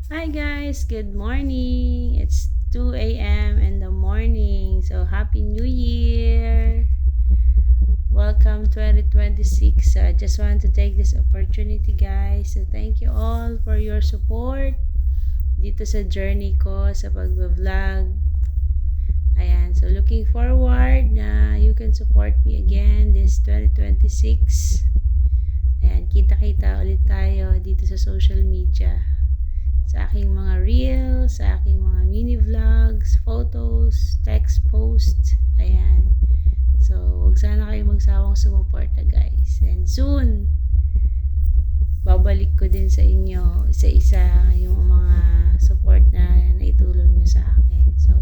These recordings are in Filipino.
Hi guys, good morning. It's 2 a.m. in the morning. So happy New Year. Welcome 2026. So I just want to take this opportunity guys to thank you all for your support dito sa journey ko sa pag-vlog. Ayan, so looking forward na you can support me again this 2026. Ayan, kita-kita ulit tayo dito sa social media. Sa aking mga reels, sa aking mga mini vlogs, photos, text post. Ayan. So, huwag sana kayo magsawang sumuporta guys. And soon, babalik ko din sa inyo isa-isa yung mga support na naitulong nyo sa akin. So,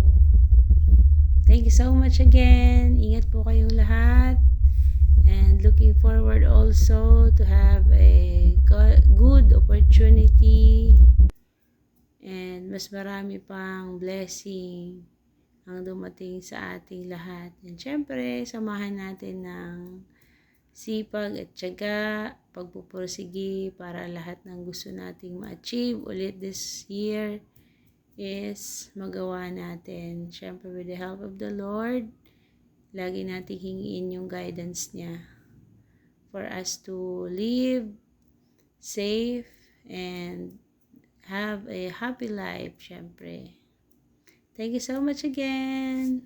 thank you so much again. Ingat po kayong lahat. And looking forward also to have a good opportunity and mas marami pang blessing ang dumating sa ating lahat. And syempre, samahan natin ng sipag at tiyaga, pagpupursige para lahat ng gusto nating ma-achieve ulit this year is magawa natin. Syempre, with the help of the Lord, lagi nating hingiin yung guidance niya for us to live safe and have a happy life, syempre. Thank you so much again.